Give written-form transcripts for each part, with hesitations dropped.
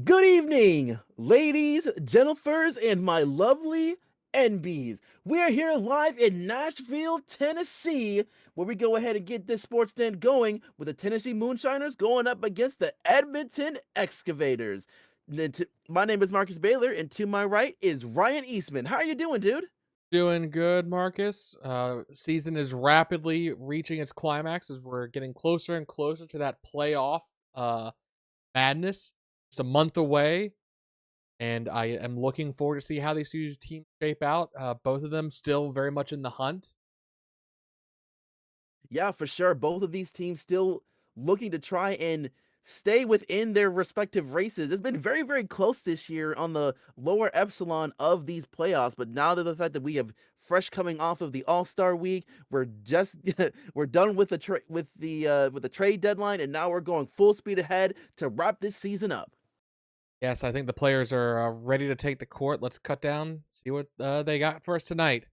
Good evening, ladies, gentlemen, and my lovely NBs. We are here live in Nashville, Tennessee, where we go ahead and get this sports den going with the Tennessee Moonshiners going up against the Edmonton Excavators. My name is Marcus Baylor, and to my right is Ryan Eastman. How are you doing, dude? Doing good, Marcus. Season is rapidly reaching its climax as we're getting closer and closer to that playoff uh, madness. Just a month away, and I am looking forward to see how these two teams shape out. Both of them still very much in the hunt. Yeah, for sure. Both of these teams still looking to try and stay within their respective races. It's been very, very close this year on the lower epsilon of these playoffs. But now that the fact that we have fresh coming off of the All-Star week, we're just we're done with the trade deadline, and now we're going full speed ahead to wrap this season up. Yes, I think the players are ready to take the court. Let's cut down, see what they got for us tonight.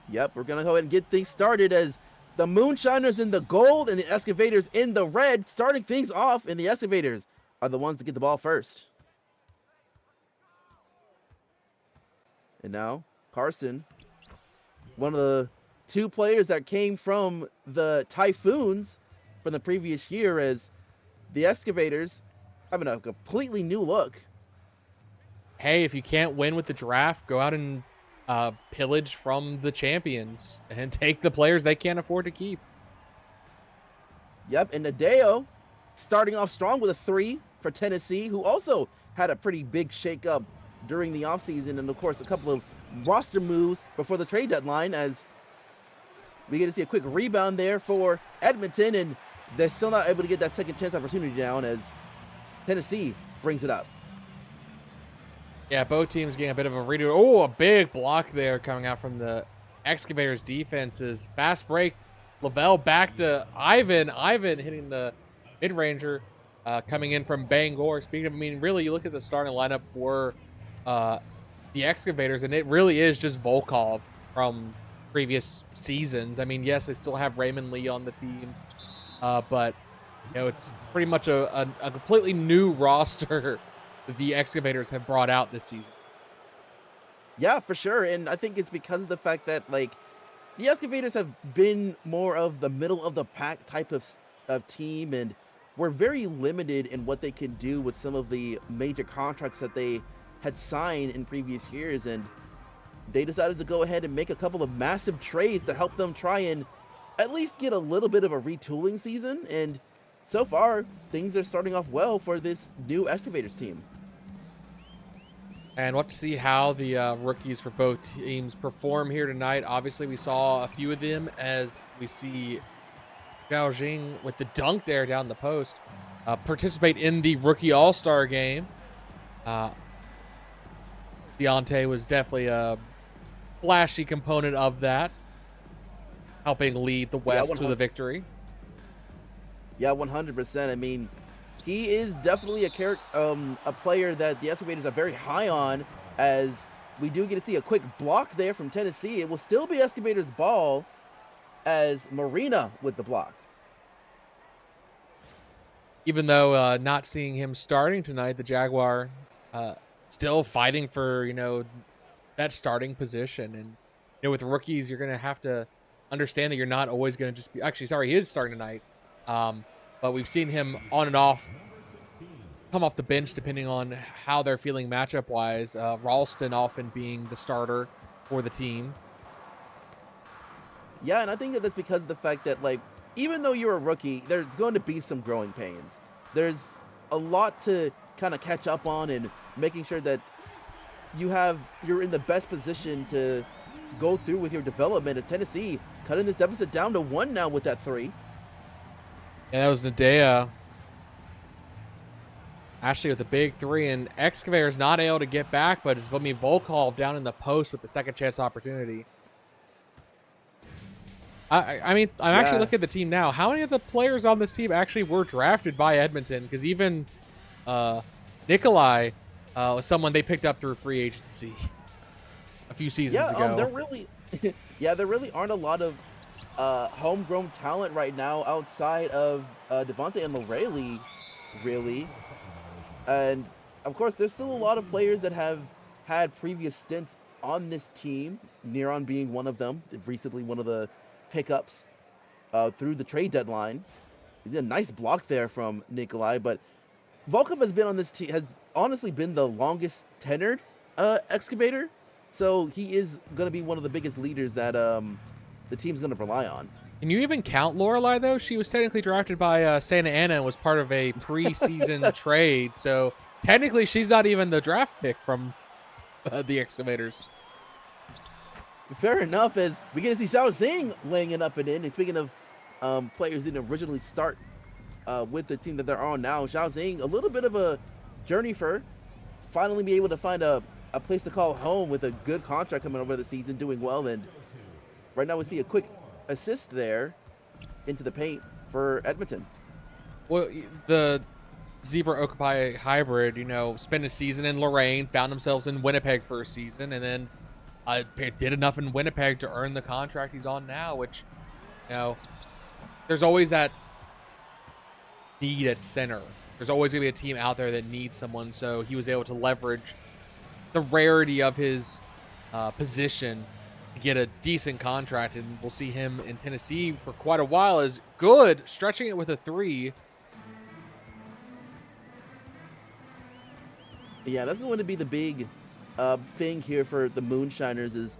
Yep, we're gonna go ahead and get things started as the Moonshiners in the gold and the Excavators in the red, starting things off, and the Excavators are the ones to get the ball first. And now, Carson, one of the two players that came from the Typhoons from the previous year, as the Excavators having a completely new look. Hey, if you can't win with the draft, go out and pillage from the champions and take the players they can't afford to keep. Yep, and Nadeo starting off strong with a 3 for Tennessee, who also had a pretty big shakeup during the offseason, and of course a couple of roster moves before the trade deadline, as we get to see a quick rebound there for Edmonton, and they're still not able to get that second chance opportunity down as Tennessee brings it up. Yeah, both teams getting a bit of a redo. Oh, a big block there coming out from the Excavators defenses. Fast break. Lavelle back to Ivan. Ivan hitting the mid-ranger coming in from Bangor. Speaking of, I mean, really, you look at the starting lineup for the Excavators, and it really is just Volkov from previous seasons. I mean, yes, they still have Raymond Lee on the team, but, you know, it's pretty much a completely new roster the Excavators have brought out this season. Yeah, for sure, and I think it's because of the fact that, like, the Excavators have been more of the middle of the pack type of team, and were very limited in what they can do with some of the major contracts that they had signed in previous years, and they decided to go ahead and make a couple of massive trades to help them try and at least get a little bit of a retooling season, and so far things are starting off well for this new Excavators team. And we'll have to see how the rookies for both teams perform here tonight. Obviously, we saw a few of them as we see Zhao Jing with the dunk there down the post participate in the rookie all-star game. Deontay was definitely a flashy component of that, helping lead the Yeah, West to the victory. Yeah, 100%. I mean, he is definitely a player that the Excavators are very high on, as we do get to see a quick block there from Tennessee. It will still be Excavators' ball as Marina with the block. Even though not seeing him starting tonight, the Jaguar still fighting for, you know, that starting position. And, you know, with rookies, you're going to have to understand that you're not always going to just be, actually, sorry, he is starting tonight. But we've seen him on and off, come off the bench depending on how they're feeling matchup wise. Ralston often being the starter for the team. Yeah, and I think that that's because of the fact that, like, even though you're a rookie, there's going to be some growing pains. There's a lot to kind of catch up on, and making sure that you're in the best position to go through with your development, as Tennessee cutting this deficit down to 1 now with that 3. And that was Nadea. Ashley with the big 3, and Excavator's not able to get back, but it's Volkov down in the post with the second chance opportunity. I mean, I'm actually looking at the team now. How many of the players on this team actually were drafted by Edmonton? Because even Nikolai was someone they picked up through free agency a few seasons ago. There really, there really aren't a lot of homegrown talent right now outside of Devontae and Lorelli, really. And of course, there's still a lot of players that have had previous stints on this team. Neron being one of them, recently one of the pickups through the trade deadline. He did a nice block there from Nikolai, but Volkov has been on this team, has honestly been the longest tenured excavator. So he is going to be one of the biggest leaders that the team's going to rely on. Can you even count Lorelei, though? She was technically drafted by Santa Ana and was part of a preseason trade. So technically, she's not even the draft pick from the Excavators. Fair enough, as we get to see Xiao Xing laying it up and in. And speaking of players that didn't originally start with the team that they're on now, Xiao Xing, a little bit of a journey for finally be able to find a place to call home with a good contract coming over the season, doing well. And right now we see a quick assist there into the paint for Edmonton. Well, the Zebra Okapi hybrid, spent a season in Lorraine, found themselves in Winnipeg for a season, and then did enough in Winnipeg to earn the contract he's on now, which, there's always that need at center. There's always going to be a team out there that needs someone, so he was able to leverage the rarity of his position to get a decent contract, and we'll see him in Tennessee for quite a while as good, stretching it with a 3. Yeah, that's going to be the big thing here for the Moonshiners is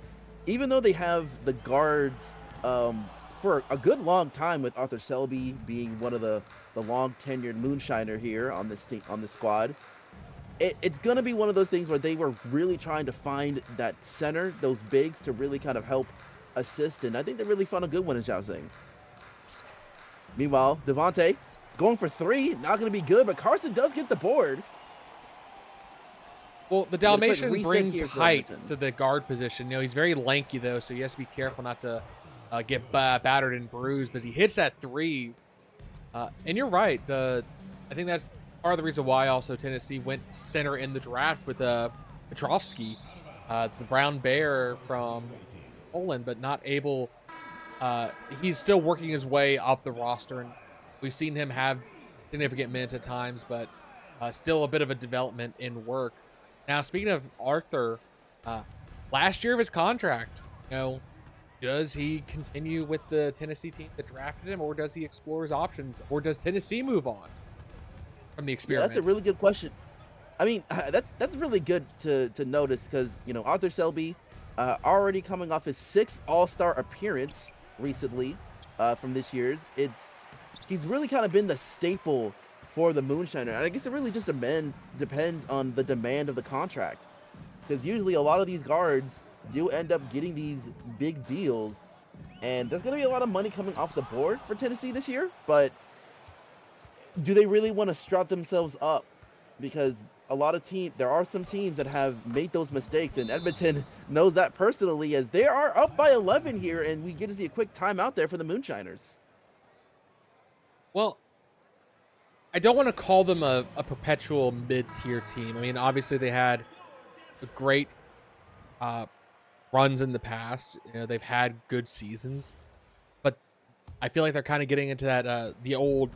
even though they have the guards for a good long time, with Arthur Selby being one of the long tenured Moonshiner here on this team, on the squad, it's going to be one of those things where they were really trying to find that center, those bigs, to really kind of help assist, and I think they really found a good one in Xiao Xing. Meanwhile, Devontae going for 3, not going to be good, but Carson does get the board. Well, the Dalmatian brings height to the guard position. He's very lanky, though, so he has to be careful not to get battered and bruised. But he hits that 3. And you're right. I think that's part of the reason why also Tennessee went center in the draft with Petrovsky, the brown bear from Poland, but not able. He's still working his way up the roster, and we've seen him have significant minutes at times, but still a bit of a development in work. Now, speaking of Arthur, last year of his contract, does he continue with the Tennessee team that drafted him, or does he explore his options, or does Tennessee move on from the experiment? Yeah, that's a really good question. I mean, that's really good to notice because, Arthur Selby already coming off his 6th All-Star appearance recently from this year's. He's really kind of been the staple for the Moonshiner. And I guess it really just depends on the demand of the contract, because usually a lot of these guards do end up getting these big deals, and there's going to be a lot of money coming off the board for Tennessee this year. But do they really want to strut themselves up? Because there are some teams that have made those mistakes, and Edmonton knows that personally, as they are up by 11 here, and we get to see a quick timeout there for the Moonshiners. Well, I don't want to call them a perpetual mid-tier team. I mean, obviously they had great runs in the past. They've had good seasons, but I feel like they're kind of getting into that the old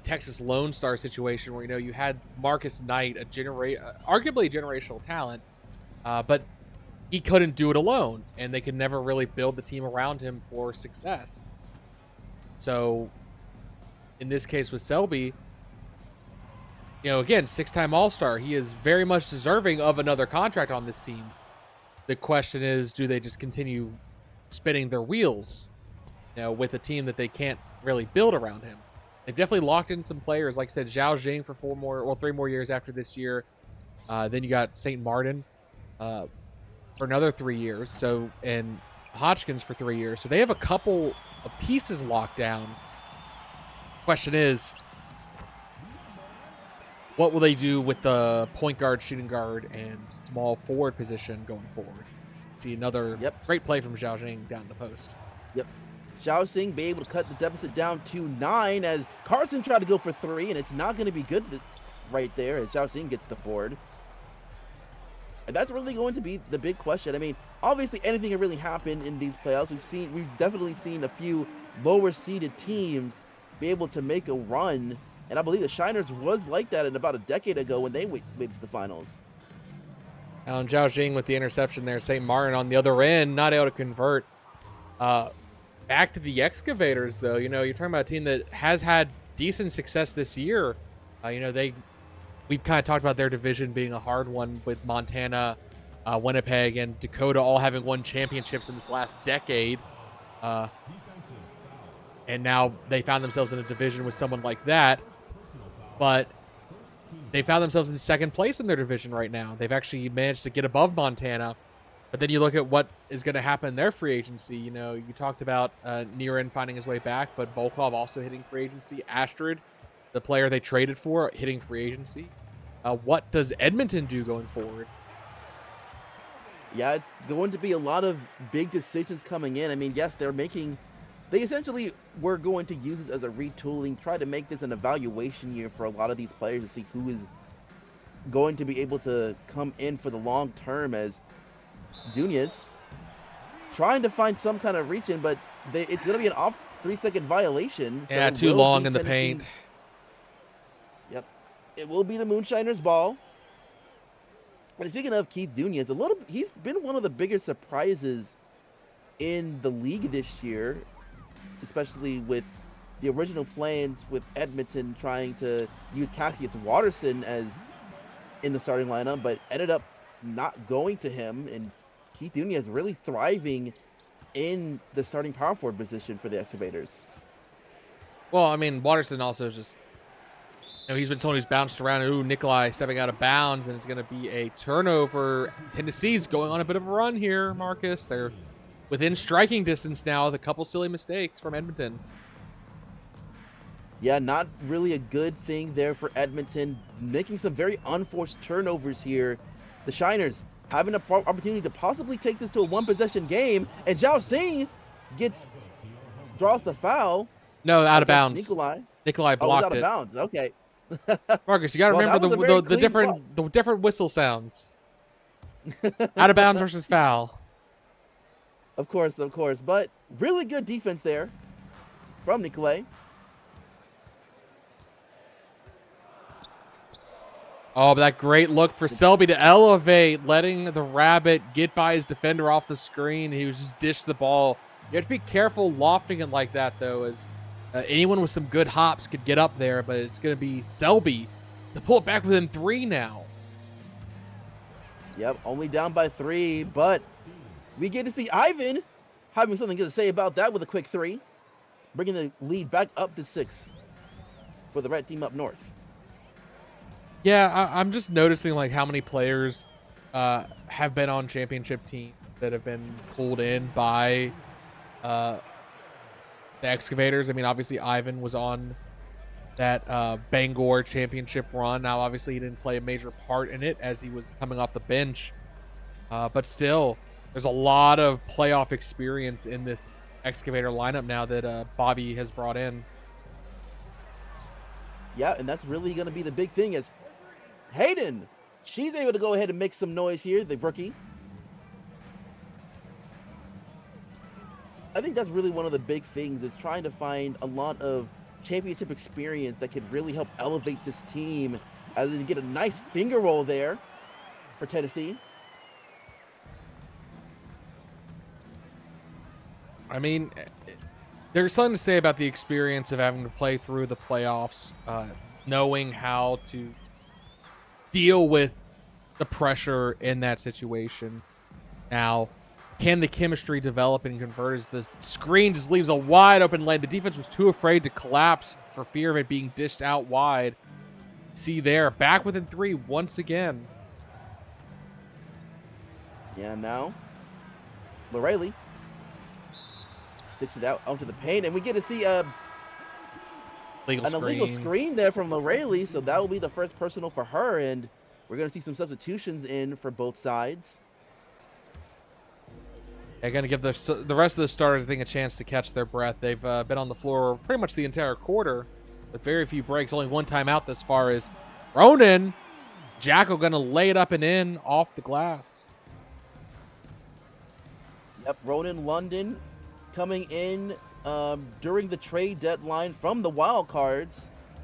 Texas Lone Star situation where you had Marcus Knight, arguably a generational talent, but he couldn't do it alone, and they could never really build the team around him for success. So, in this case with Selby, again, 6-time All-Star. He is very much deserving of another contract on this team. The question is, do they just continue spinning their wheels, with a team that they can't really build around him? They've definitely locked in some players. Like I said, Xiao Xing for 3 more years after this year. Then you got St. Martin for another 3 years. And Hodgkins for 3 years. So they have a couple of pieces locked down. Question is, what will they do with the point guard, shooting guard, and small forward position going forward? See another great play from Xiao Xing down the post. Yep. Xiao Xing be able to cut the deficit down to 9 as Carson tried to go for 3, and it's not going to be good right there as Xiao Xing gets the board. And that's really going to be the big question. I mean, obviously anything can really happen in these playoffs. We've definitely seen a few lower seeded teams be able to make a run, and I believe the Shiners was like that in about a decade ago when they made to the finals. Alan Zhao Jing with the interception there. St. Martin on the other end, not able to convert. Back to the Excavators, though. You know, you're talking about a team that has had decent success this year. You know, we've kind of talked about their division being a hard one with Montana, Winnipeg, and Dakota all having won championships in this last decade. And now they found themselves in a division with someone like that. But they found themselves in second place in their division right now. They've actually managed to get above Montana. But then you look at what is going to happen in their free agency. You know, you talked about Niren finding his way back, but Volkov also hitting free agency. Astrid, the player they traded for, hitting free agency. What does Edmonton do going forward? Yeah, it's going to be a lot of big decisions coming in. I mean, yes, they essentially were going to use this as a retooling, try to make this an evaluation year for a lot of these players to see who is going to be able to come in for the long term, as Dunez trying to find some kind of reach in, but it's going to be an off 3-second violation. So yeah, too long in the paint. Yep. It will be the Moonshiners' ball. And speaking of Keith Dunez, he's been one of the bigger surprises in the league this year, especially with the original plans with Edmonton trying to use Cassius Watterson as in the starting lineup, but ended up not going to him, and Keith Dunez really thriving in the starting power forward position for the Excavators. Well, I mean, Watterson also just, you know, he's been someone who's bounced around. Ooh, Nikolai stepping out of bounds, and it's going to be a turnover. Tennessee's going on a bit of a run here, Marcus. They're within striking distance now with a couple silly mistakes from Edmonton. Yeah, not really a good thing there for Edmonton, making some very unforced turnovers here. The Shiners having an opportunity to possibly take this to a one-possession game, and Zhao Sing draws the foul. No, out of bounds. Nikolai blocked out of it. bounds. Okay. Marcus, you got to remember the different whistle sounds. Out of bounds versus foul. Of course, but really good defense there from Nikolai. Oh, but that great look for Selby to elevate, letting the Rabbit get by his defender off the screen. He was just dished the ball. You have to be careful lofting it like that, though, as anyone with some good hops could get up there, but it's going to be Selby to pull it back within 3 now. Yep, only down by 3, but we get to see Ivan having something to say about that with a quick 3, bringing the lead back up to 6 for the red team up north. Yeah, I'm just noticing like how many players have been on championship teams that have been pulled in by the Excavators. I mean, obviously Ivan was on that Bangor championship run. Now, obviously he didn't play a major part in it as he was coming off the bench. But still, there's a lot of playoff experience in this Excavator lineup now that Bobby has brought in. Yeah, and that's really going to be the big thing is Hayden. She's able to go ahead and make some noise here, the rookie. I think that's really one of the big things is trying to find a lot of championship experience that could really help elevate this team as they get a nice finger roll there for Tennessee. I mean, there's something to say about the experience of having to play through the playoffs, knowing how to deal with the pressure in that situation. Now, can the chemistry develop and convert as the screen just leaves a wide open lane? The defense was too afraid to collapse for fear of it being dished out wide. See there, back within 3 once again. Yeah, now Lorelli ditched it out onto the paint, and we get to see an illegal screen there from Lorelli, so that will be the first personal for her, and we're going to see some substitutions in for both sides. They're going to give the rest of the starters, I think, a chance to catch their breath. They've been on the floor pretty much the entire quarter with very few breaks. Only one timeout this far is Ronan. Jacko going to lay it up and in off the glass. Yep, Ronan London coming in during the trade deadline from the Wild Cards.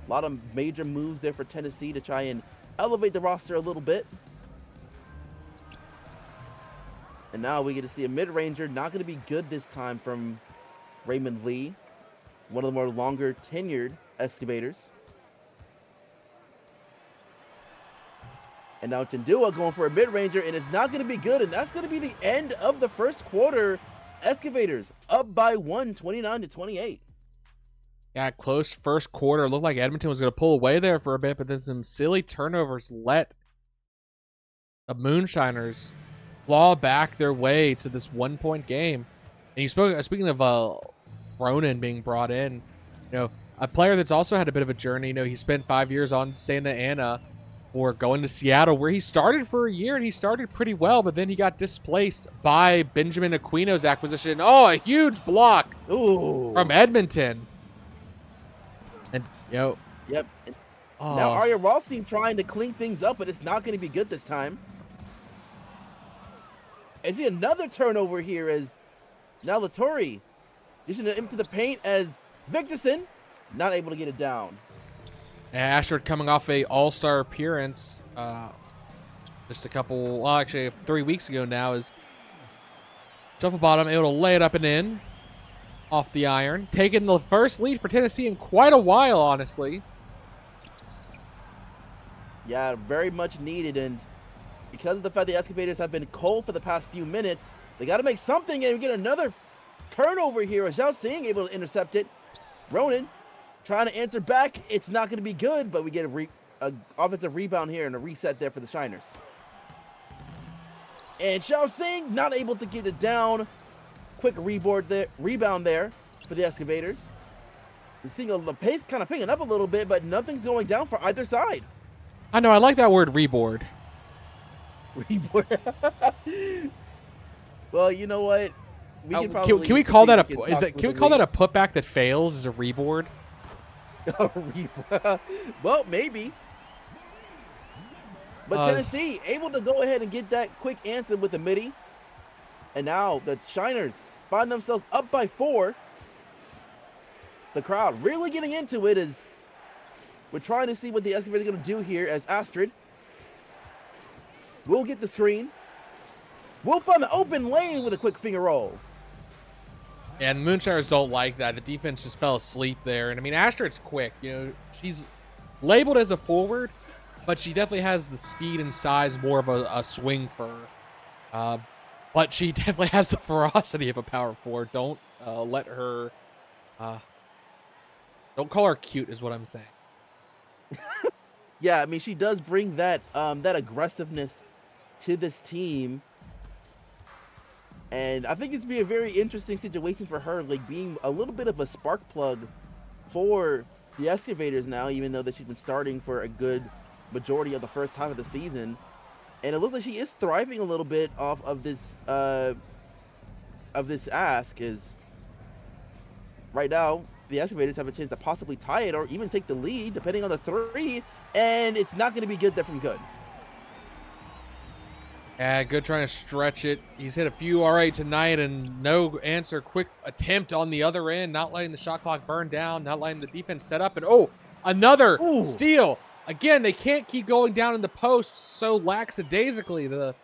A lot of major moves there for Tennessee to try and elevate the roster a little bit. And now we get to see a mid-ranger, not going to be good this time from Raymond Lee, one of the more longer tenured excavators. And now Tindua going for a mid-ranger, and it's not going to be good, and that's going to be the end of the first quarter. Excavators up by 1, 29-28. Yeah, close first quarter. Looked like Edmonton was going to pull away there for a bit, but then some silly turnovers let the Moonshiners claw back their way to this 1-point game. And you spoke, speaking of Ronan being brought in, you know, a player that's also had a bit of a journey. You know, he spent 5 years on Santa Ana or going to Seattle, where he started for a year and he started pretty well, but then he got displaced by Benjamin Aquino's acquisition. Oh, a huge block from Edmonton. And, you know. Yep. Now Arya Rothstein trying to clean things up, but it's not going to be good this time. And see another turnover here as now Lattori just into the paint as Victorson not able to get it down. And Ashford coming off a all-star appearance just a couple, well, actually 3 weeks ago now, is Shuffle Bottom able to lay it up and in off the iron. Taking the first lead for Tennessee in quite a while, honestly. Yeah, very much needed, and because of the fact the Excavators have been cold for the past few minutes, they got to make something and get another turnover here. As Zhao Xing able to intercept it. Ronan trying to answer back. It's not going to be good, but we get a offensive rebound here and a reset there for the Shiners. And Zhao Xing not able to get it down. Quick rebound there for the Excavators. We're seeing the pace kind of picking up a little bit, but nothing's going down for either side. I know, I like that word, reboard. Reboard. Well, you know what? We can we call that a putback that fails as a reboard? Well, maybe. But Tennessee able to go ahead and get that quick answer with the midi. And now the Shiners find themselves up by 4. The crowd really getting into it as we're trying to see what the Excavators are going to do here as Astrid will get the screen. We'll find the open lane with a quick finger roll. And Moonshiners don't like that. The defense just fell asleep there. And I mean, Astrid's quick. You know, she's labeled as a forward, but she definitely has the speed and size more of a swing for her. But she definitely has the ferocity of a power forward. Don't let her. Don't call her cute, is what I'm saying. Yeah, I mean, she does bring that that aggressiveness to this team. And I think it's be a very interesting situation for her, like being a little bit of a spark plug for the Excavators now, even though that she's been starting for a good majority of the first half of the season. And it looks like she is thriving a little bit off of this ask. Is right now the Excavators have a chance to possibly tie it or even take the lead, depending on the 3, and it's not going to be good there from Good. Yeah, Good trying to stretch it. He's hit a few all right tonight and no answer. Quick attempt on the other end, not letting the shot clock burn down, not letting the defense set up. And another steal. Again, they can't keep going down in the post so lackadaisically. The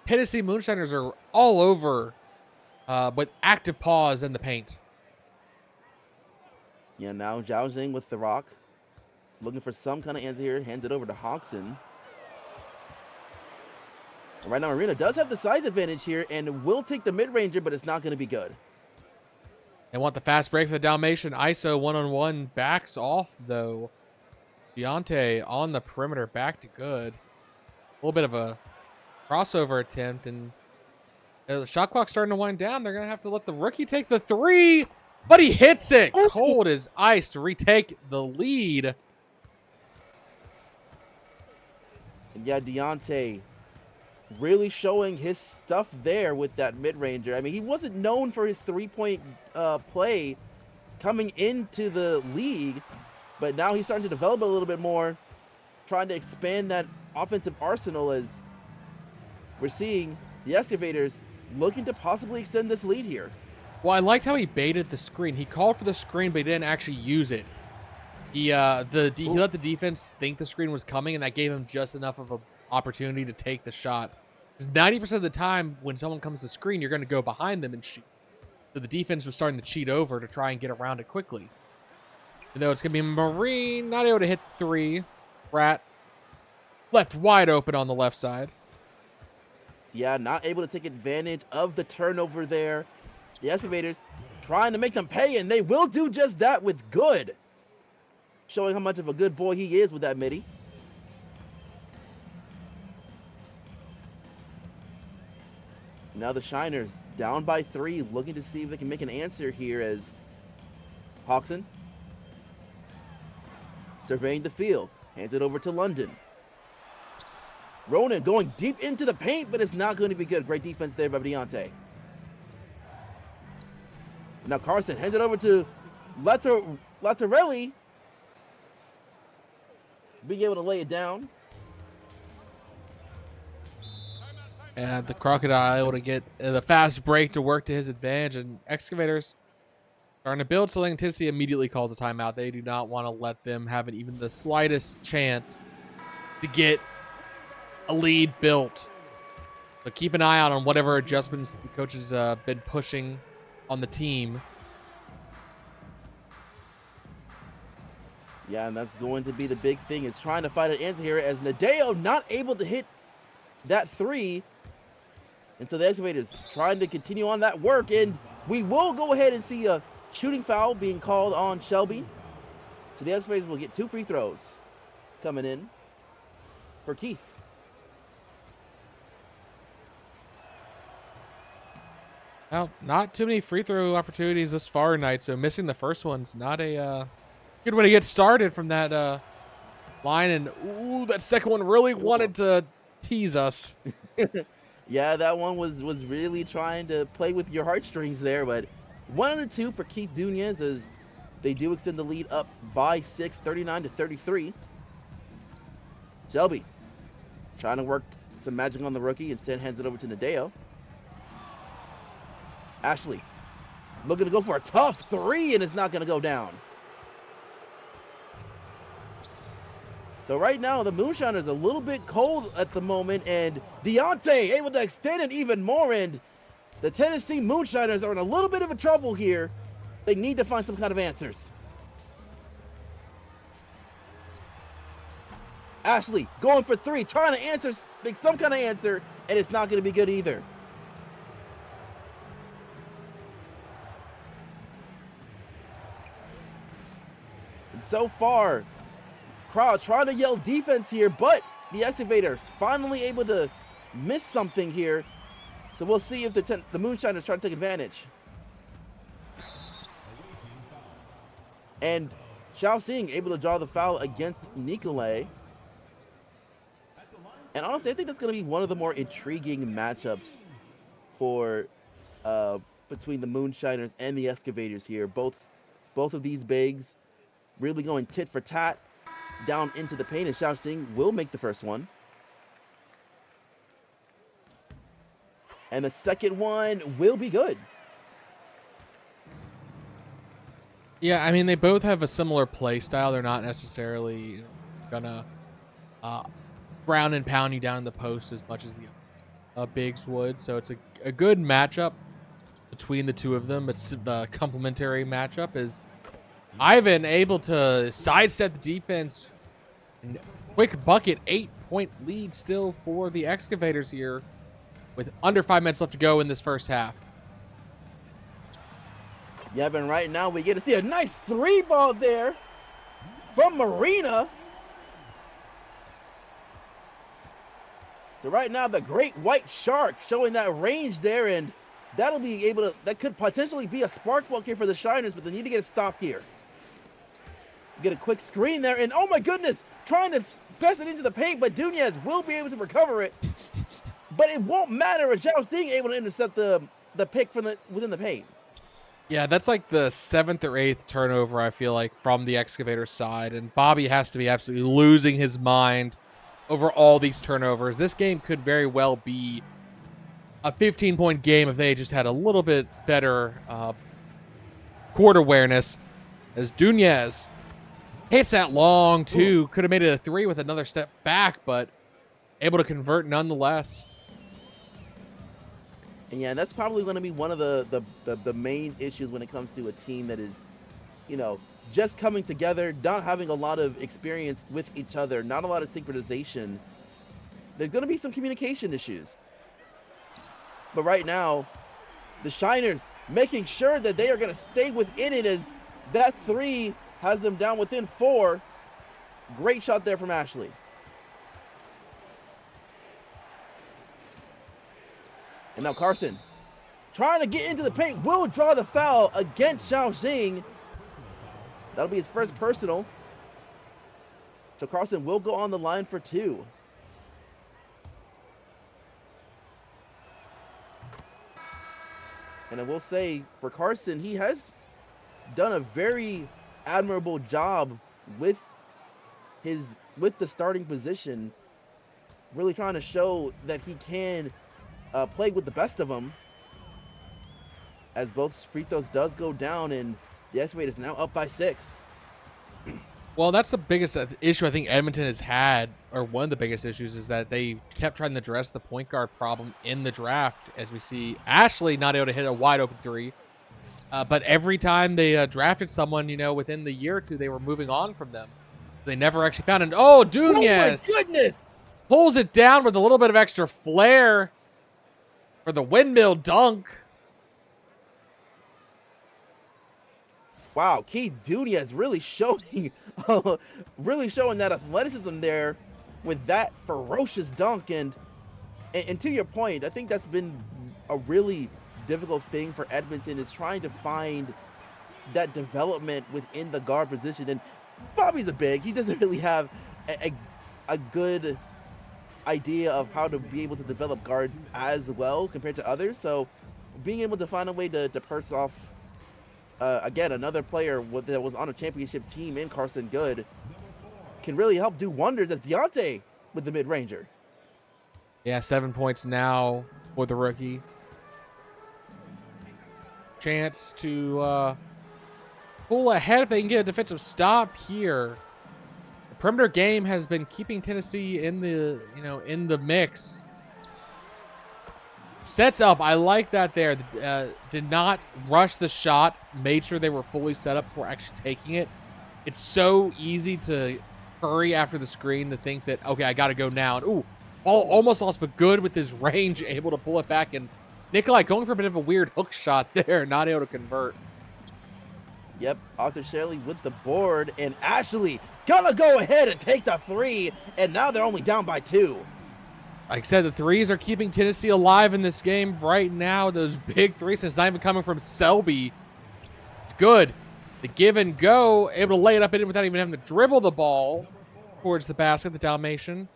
Tennessee Moonshiners are all over with active paws in the paint. Yeah, now Zhao Xing with the rock. Looking for some kind of answer here. Hands it over to Hodgson. Right now, Marina does have the size advantage here and will take the mid-ranger, but it's not going to be good. They want the fast break for the Dalmatian. ISO one-on-one backs off, though. Deontay on the perimeter, back to Good. A little bit of a crossover attempt, and the shot clock's starting to wind down. They're going to have to let the rookie take the 3, but he hits it. Cold as ice to retake the lead. And yeah, Deontay really showing his stuff there with that mid-ranger. I mean, he wasn't known for his three-point play coming into the league, but now he's starting to develop a little bit more, trying to expand that offensive arsenal as we're seeing the Excavators looking to possibly extend this lead here. Well, I liked how he baited the screen. He called for the screen, but he didn't actually use it. He let the defense think the screen was coming, and that gave him just enough of an opportunity to take the shot. Because 90% of the time, when someone comes to screen, you're going to go behind them and shoot. So the defense was starting to cheat over to try and get around it quickly. Even though it's going to be Marine, not able to hit 3. Rat left wide open on the left side. Yeah, not able to take advantage of the turnover there. The Excavators trying to make them pay, and they will do just that with good. Showing how much of a good boy he is with that midi. Now the Shiners down by 3, looking to see if they can make an answer here as Hawkson surveying the field. Hands it over to London. Ronan going deep into the paint, but it's not going to be good. Great defense there by Deontay. Now Carson hands it over to Latorelli. Being able to lay it down. And the Crocodile able to get the fast break to work to his advantage. And Excavators starting to build something. Tennessee immediately calls a timeout. They do not want to let them have even the slightest chance to get a lead built. So keep an eye out on whatever adjustments the coach has been pushing on the team. Yeah, and that's going to be the big thing. Is trying to find an answer here as Nadeo not able to hit that 3. And so the Excavators trying to continue on that work. And we will go ahead and see a shooting foul being called on Shelby. So the Excavators will get 2 free throws coming in for Keith. Well, not too many free throw opportunities this far tonight. So missing the first one's not a good way to get started from that line. And ooh, that second one really wanted to tease us. Yeah, that one was really trying to play with your heartstrings there, but 1 and 2 for Keith Dunez as they do extend the lead up by 6, 39-33. Shelby trying to work some magic on the rookie, instead hands it over to Nadeo. Ashley looking to go for a tough 3, and it's not going to go down. So right now, the Moonshiners a little bit cold at the moment, and Deontay able to extend it even more, and the Tennessee Moonshiners are in a little bit of a trouble here. They need to find some kind of answers. Ashley going for 3, trying to answer, make some kind of answer, and it's not going to be good either. And so far, crowd trying to yell defense here, but the Excavators finally able to miss something here. So we'll see if the Moonshiners try to take advantage. And Xiao Xing able to draw the foul against Nicolay. And honestly, I think that's going to be one of the more intriguing matchups for between the Moonshiners and the Excavators here. Both of these bigs really going tit for tat down into the paint, and Xiao Xing will make the first one. And the second one will be good. Yeah, I mean, they both have a similar play style. They're not necessarily gonna ground and pound you down in the post as much as the bigs would. So it's a good matchup between the two of them. It's a complementary matchup. Is Ivan able to sidestep the defense? And quick bucket, 8-point lead still for the Excavators here with under 5 minutes left to go in this first half. Yeah, but right now we get to see a nice 3-ball there from Marina. So right now the great white shark showing that range there, and that'll be able to, that could potentially be a spark plug here for the Shiners, but they need to get a stop here. Get a quick screen there, and oh my goodness, trying to press it into the paint, but Dunez will be able to recover it. But it won't matter as Xiao Xing able to intercept the pick from within the paint. Yeah, that's like the 7th or 8th turnover, I feel like, from the Excavator side. And Bobby has to be absolutely losing his mind over all these turnovers. This game could very well be a 15-point game if they just had a little bit better court awareness. As Dunez hits that long two, could have made it a 3 with another step back, but able to convert nonetheless. And yeah, that's probably going to be one of the main issues when it comes to a team that is, just coming together, not having a lot of experience with each other, not a lot of synchronization. There's going to be some communication issues. But right now, the Shiners making sure that they are going to stay within it, as that 3 has them down within 4. Great shot there from Ashley. And now Carson, trying to get into the paint, will draw the foul against Xiao Xing. That'll be his first personal. So Carson will go on the line for 2. And I will say, for Carson, he has done a very admirable job with the starting position, really trying to show that he can play with the best of them. As both free throws does go down, and the Excavators now up by 6. Well, that's the biggest issue I think Edmonton has had, or one of the biggest issues, is that they kept trying to address the point guard problem in the draft, as we see Ashley not able to hit a wide open 3. But every time they drafted someone, within the year or two, they were moving on from them. They never actually found it. Oh, Dunez! Oh my goodness! Pulls it down with a little bit of extra flair for the windmill dunk. Wow, Keith Dunez really showing that athleticism there with that ferocious dunk. And to your point, I think that's been a really difficult thing for Edmonton, is trying to find that development within the guard position. And Bobby's a big. He doesn't really have a good idea of how to be able to develop guards as well compared to others. So being able to find a way to purse off, again, another player that was on a championship team in Carson Good can really help do wonders, as Deontay with the mid-ranger. Yeah, 7 points now for the rookie. Chance to pull ahead if they can get a defensive stop here. The perimeter game has been keeping Tennessee in the mix. Sets up. I like that there. Did not rush the shot. Made sure they were fully set up before actually taking it. It's so easy to hurry after the screen to think that, okay, I got to go now. And, ooh, almost lost, but good with his range, able to pull it back. And Nikolai going for a bit of a weird hook shot there, not able to convert. Yep, Arthur Shirley with the board. And Ashley gonna go ahead and take the 3. And now they're only down by 2. Like I said, the threes are keeping Tennessee alive in this game right now. Those big threes, it's not even coming from Selby. It's good. The give and go, able to lay it up in without even having to dribble the ball towards the basket, the Dalmatian.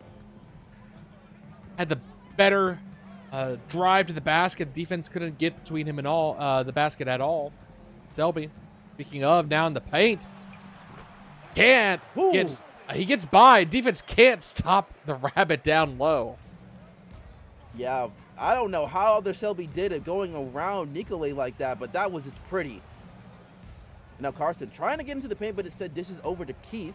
Had the better drive to the basket. Defense couldn't get between him and the basket at all. Selby, speaking of, now in the paint. He gets by. Defense can't stop the rabbit down low. Yeah, I don't know how Arthur Shelby did it going around Nicolay like that, but that was just pretty. Now Carson trying to get into the paint, but instead dishes over to Keith.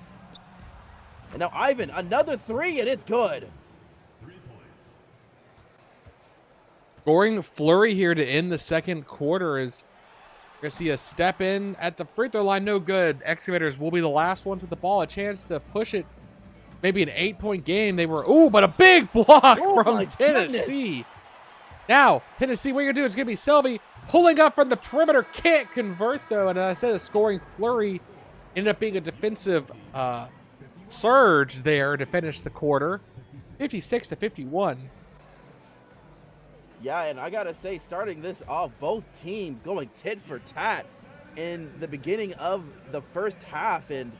And now Ivan, another 3, and it's good. Scoring flurry here to end the second quarter is going to see a step in at the free throw line. No good. Excavators will be the last ones with the ball. A chance to push it. Maybe an 8-point game. But a big block from Tennessee. Goodness. Now, Tennessee, what you're going to do is going to be Selby pulling up from the perimeter. Can't convert, though. And I said a scoring flurry ended up being a defensive surge there to finish the quarter. 56-51. Yeah, and I got to say, starting this off, both teams going tit for tat in the beginning of the first half. And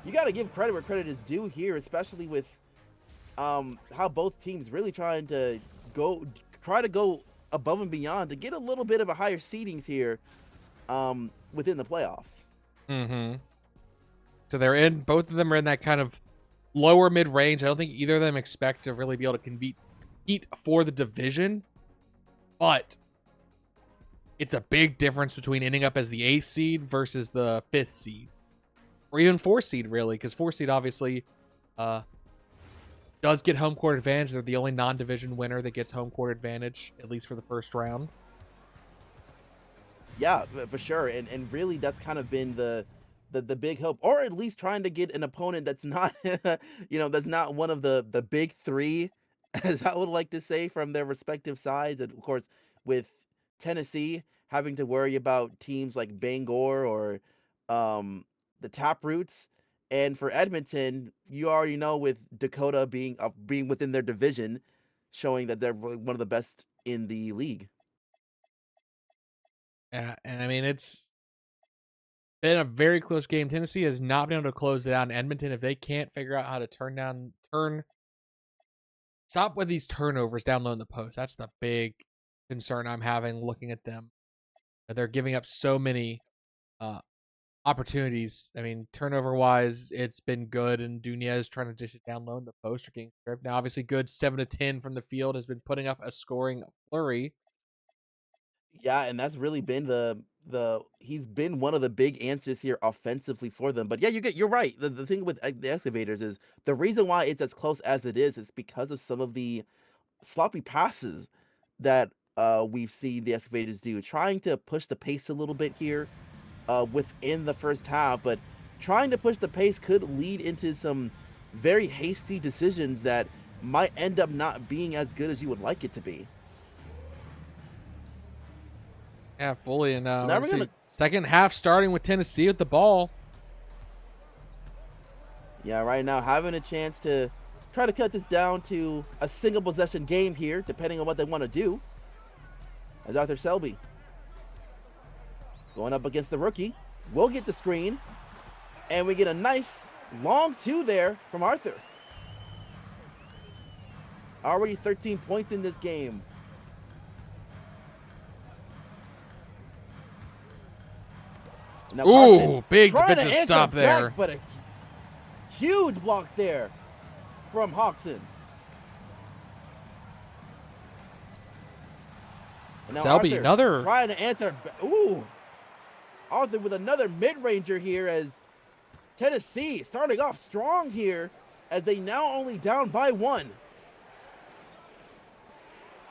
you got to give credit where credit is due here, especially with how both teams really try to go above and beyond to get a little bit of a higher seedings here within the playoffs. Mm-hmm. So both of them are in that kind of lower mid-range. I don't think either of them expect to really be able to compete for the division. but it's a big difference between ending up as the 8th seed versus the 5th seed, or even 4th seed, really, because 4th seed obviously does get home court advantage. They're the only non-division winner that gets home court advantage, at least for the first round. Yeah, for sure. And really that's kind of been the big hope, or at least trying to get an opponent that's not that's not one of the big three, as I would like to say, from their respective sides. And of course, with Tennessee having to worry about teams like Bangor or the Taproots, and for Edmonton, you already know, with Dakota being within their division, showing that they're one of the best in the league. Yeah, and I mean, it's been a very close game. Tennessee has not been able to close it out. In Edmonton, if they can't figure out how to stop with these turnovers down low in the post, that's the big concern I'm having looking at them. They're giving up so many opportunities. I mean, turnover wise, it's been good, and Dunez trying to dish it down low in the post or getting stripped. Now, obviously, good 7 to 10 from the field has been putting up a scoring flurry. Yeah, and that's really been the he's been one of the big answers here offensively for them. But yeah, you're right. The thing with the excavators is the reason why it's as close as it is because of some of the sloppy passes that we've seen the excavators do, trying to push the pace a little bit here within the first half, but trying to push the pace could lead into some very hasty decisions that might end up not being as good as you would like it to be. Yeah, fully. And So now we're obviously, gonna second half starting with Tennessee with the ball. Yeah, right now having a chance to try to cut this down to a single possession game here, depending on what they want to do. As Arthur Selby going up against the rookie, will get the screen, and we get a nice long two there from Arthur. Already 13 points in this game. Now Ooh, big trying to defensive answer stop there. back, but a huge block there from Hodgson. And now Selby, Arthur another. trying to answer. Ooh, Arthur with another mid-ranger here, as Tennessee starting off strong here, as they now only down by one.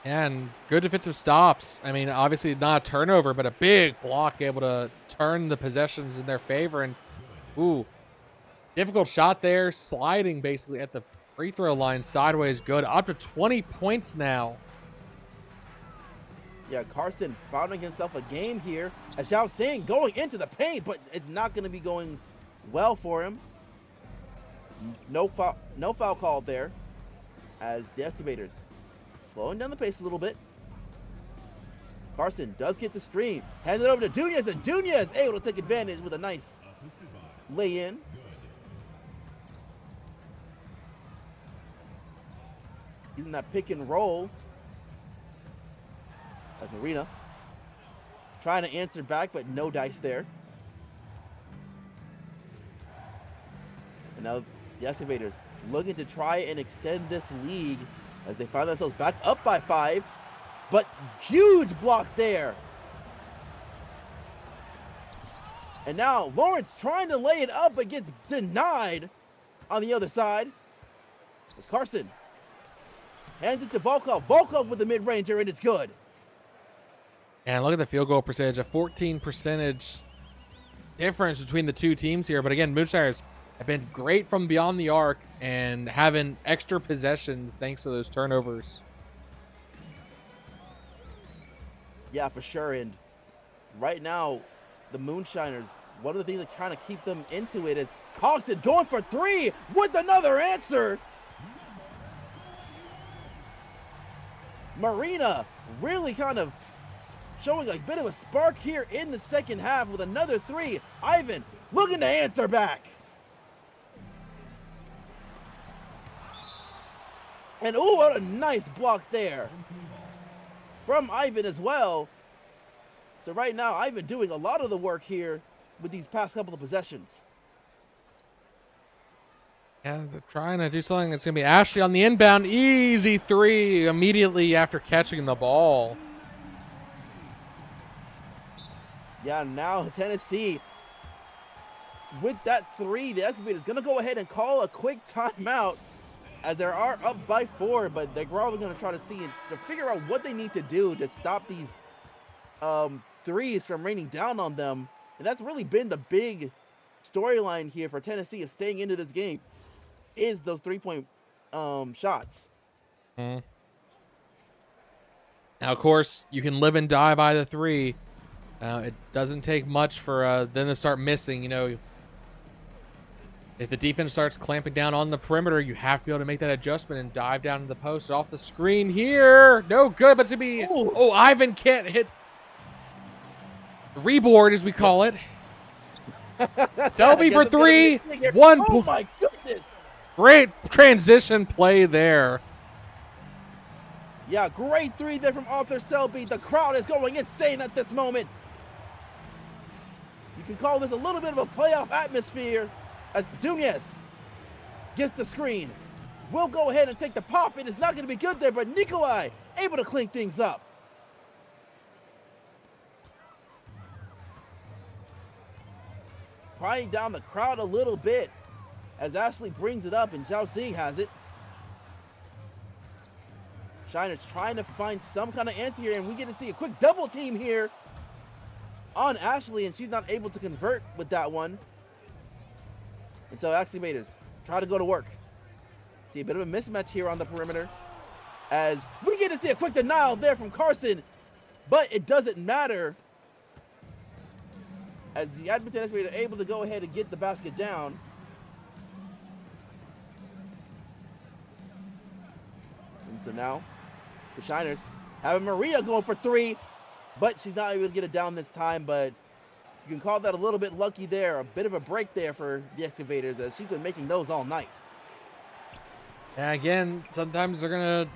And good defensive stops. I mean, obviously not a turnover, but a big block able to turn the possessions in their favor. And, ooh, difficult shot there. Sliding basically at the free throw line sideways. Good. Up to 20 points now. Yeah, Carson finding himself a game here, as Zhao Sing going into the paint, but it's not going to be going well for him. No foul called there, as the Excavators slowing down the pace a little bit. Carson does get the stream, hands it over to Dunez, and Dunez able to take advantage with a nice lay-in. Using that pick and roll. As Marina trying to answer back, but no dice there. And now the Excavators looking to try and extend this lead as they find themselves back up by 5. But huge block there. And now Lawrence trying to lay it up, but gets denied on the other side. It's Carson. Hands it to Volkov. Volkov with the mid-ranger, and it's good. And look at the field goal percentage, a 14% difference between the two teams here. But again, Moonshiners have been great from beyond the arc and having extra possessions thanks to those turnovers. Yeah, for sure. And right now, the Moonshiners, one of the things that kind of keep them into it is Hodgson going for 3 with another answer. Marina really kind of showing a bit of a spark here in the second half with another 3. Ivan looking to answer back. And ooh, what a nice block there from Ivan as well. So right now, Ivan doing a lot of the work here with these past couple of possessions. Yeah, they're trying to do something. That's going to be Ashley on the inbound. Easy 3 immediately after catching the ball. Yeah, now Tennessee, with that three, the Excavators going to go ahead and call a quick timeout as they are up by 4, but they're probably going to try to see and to figure out what they need to do to stop these threes from raining down on them. And that's really been the big storyline here for Tennessee of staying into this game, is those 3-point shots. Now, of course, you can live and die by the three. It doesn't take much for them to start missing. You know, if the defense starts clamping down on the perimeter, you have to be able to make that adjustment and dive down to the post. Off the screen here. No good, but it's going to be... Ooh. Oh, Ivan can't hit the reboard, as we call it. Selby for three. One. Oh, my goodness. Great transition play there. Yeah, great three there from Arthur Selby. The crowd is going insane at this moment. You can call this a little bit of a playoff atmosphere as Dunez gets the screen. We'll go ahead and take the pop. It is not going to be good there, but Nikolai able to clean things up. Prying down the crowd a little bit as Ashley brings it up and Zhao Xing has it. Shiner's trying to find some kind of answer here, and we get to see a quick double team here on Ashley, and she's not able to convert with that one. And so Excavators try to go to work. See a bit of a mismatch here on the perimeter as we get to see a quick denial there from Carson, but it doesn't matter as the Edmonton Excavators are able to go ahead and get the basket down. And so now the Shiners having Maria going for three, but she's not able to get it down this time, but you can call that a little bit lucky there, a bit of a break there for the Excavators as she's been making those all night. And again, sometimes they're going to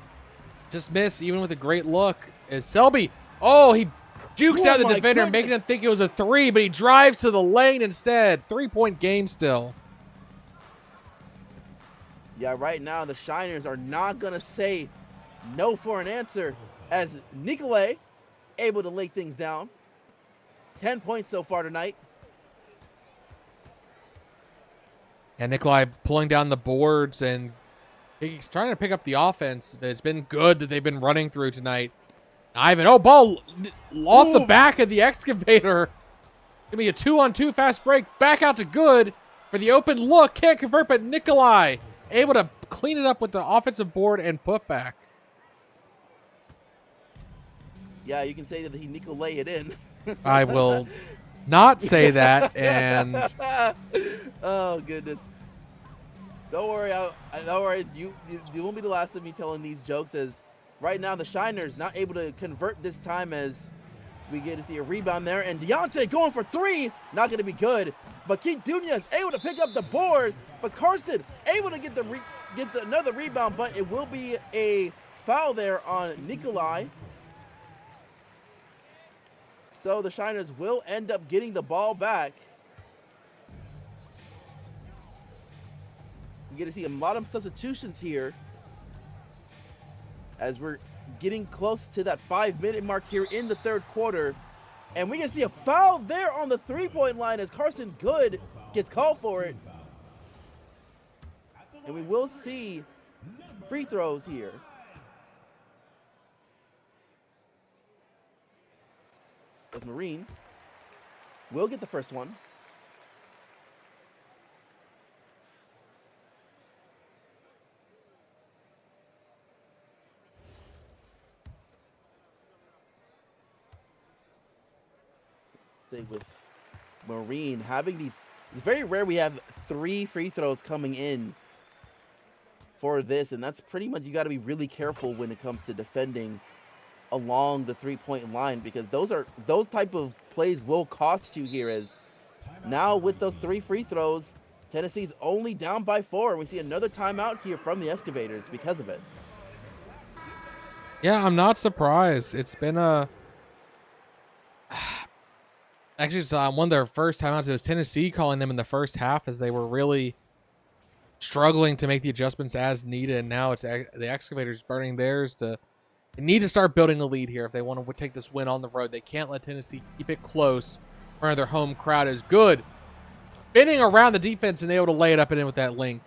just miss, even with a great look. Is Selby, oh, he jukes out the defender, making him think it was a three, but he drives to the lane instead. 3-point game still. Yeah, right now the Shiners are not going to say no for an answer as Nikolai able to lay things down. 10 points so far tonight. And Nikolai pulling down the boards, and he's trying to pick up the offense. But it's been good that they've been running through tonight. Ivan, oh, ball off the back of the Excavator. Gonna be a 2-on-2 fast break. Back out to good for the open look. Can't convert, but Nikolai able to clean it up with the offensive board and put back. Yeah, you can say that he Nikolai it in. I will not say that. And oh goodness, don't worry. Don't worry. You won't be the last of me telling these jokes. As right now the Shiners not able to convert this time as we get to see a rebound there, and Deontay going for three, not going to be good. But Keith Dunez able to pick up the board, but Carson able to get another rebound, but it will be a foul there on Nikolai. So the Shiners will end up getting the ball back. We get to see a lot of substitutions here as we're getting close to that 5-minute mark here in the third quarter. And we can see a foul there on the 3-point line as Carson Good gets called for it. And we will see free throws here. As Marine will get the first one. With Marine having these, it's very rare we have 3 free throws coming in for this, and that's pretty much, you got to be really careful when it comes to defending along the 3-point line, because those type of plays will cost you here. As now with those 3 free throws, Tennessee's only down by 4, and we see another timeout here from the Excavators because of it. Yeah, I'm not surprised. It's been a actually, it's one of their first timeouts. It was Tennessee calling them in the first half as they were really struggling to make the adjustments as needed. And now it's the Excavators burning theirs. They need to start building a lead here if they want to take this win on the road. They can't let Tennessee keep it close front of their home crowd is good. Spinning around the defense and able to lay it up and in with that link.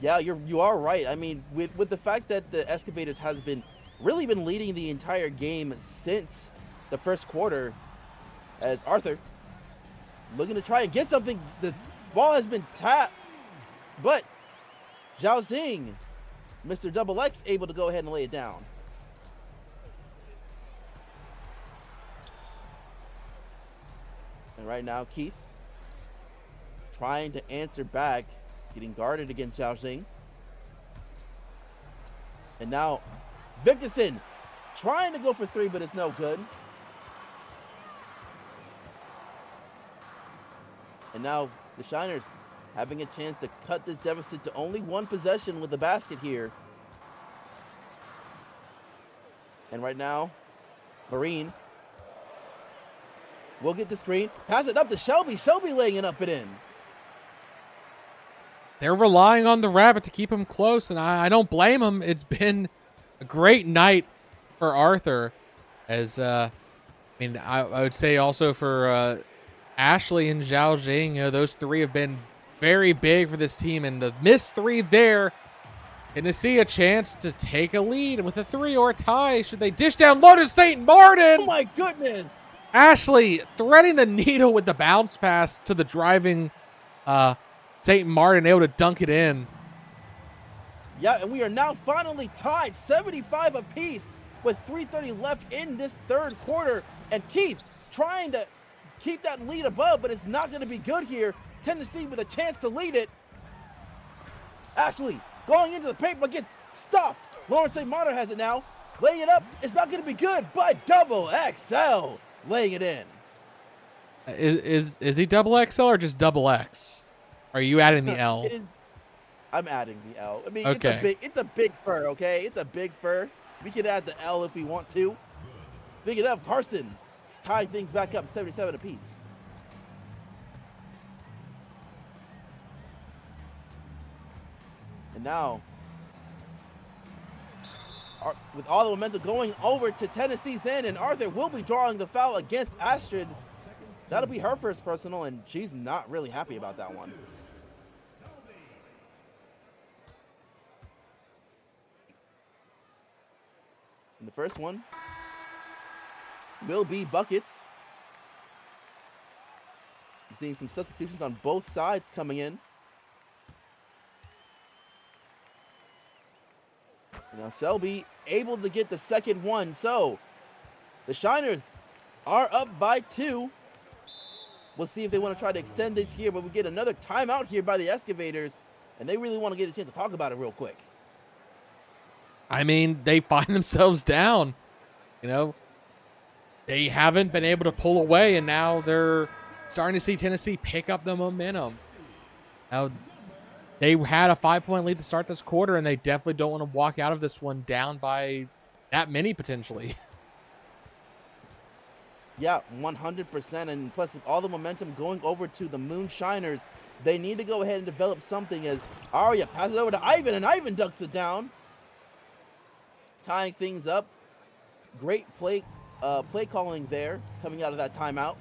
Yeah, you are right. I mean, with the fact that the Excavators has really been leading the entire game since the first quarter, as Arthur looking to try and get something. The ball has been tapped, but Zhao Xing, Mr. Double X, able to go ahead and lay it down. And right now, Keith trying to answer back, getting guarded against Zhao Xing. And now Victorson trying to go for three, but it's no good. And now the Shiners having a chance to cut this deficit to only one possession with the basket here. And right now, Marine will get the screen. Pass it up to Shelby. Shelby laying it up and in. They're relying on the Rabbit to keep him close, and I don't blame him. It's been a great night for Arthur. As, I would say also for Ashley and Zhao Xing, those three have been very big for this team, and the missed three there, and to see a chance to take a lead with a 3 or a tie, should they dish down low to St. Martin? Oh my goodness! Ashley threading the needle with the bounce pass to the driving St. Martin, able to dunk it in. Yeah, and we are now finally tied 75 apiece with 3:30 left in this third quarter, and Keith trying to keep that lead above, but it's not going to be good here. Tennessee with a chance to lead it. Ashley going into the paint, but gets stuffed. Lawrence St. Martin has it now. Laying it up. It's not going to be good, but double XL laying it in. Is he double XL or just double X? Are you adding the L? I'm adding the L. I mean, okay. it's a big fur, okay? It's a big fur. We could add the L if we want to. Big it up, Karsten tying things back up 77 apiece. And now, with all the momentum going over to Tennessee's end, and Arthur will be drawing the foul against Astrid. That'll be her first personal, and she's not really happy about that one. And the first one will be buckets. I'm seeing some substitutions on both sides coming in. Now Selby able to get the second one, so the Shiners are up by 2. We'll see if they want to try to extend this here, but we get another timeout here by the Excavators, and they really want to get a chance to talk about it real quick. I mean, they find themselves down. They haven't been able to pull away, and now they're starting to see Tennessee pick up the momentum. Now, they had a 5-point lead to start this quarter, and they definitely don't want to walk out of this one down by that many potentially. Yeah, 100%. And plus, with all the momentum going over to the Moonshiners, they need to go ahead and develop something as Arya passes over to Ivan, and Ivan ducks it down. Tying things up. Great play calling there coming out of that timeout.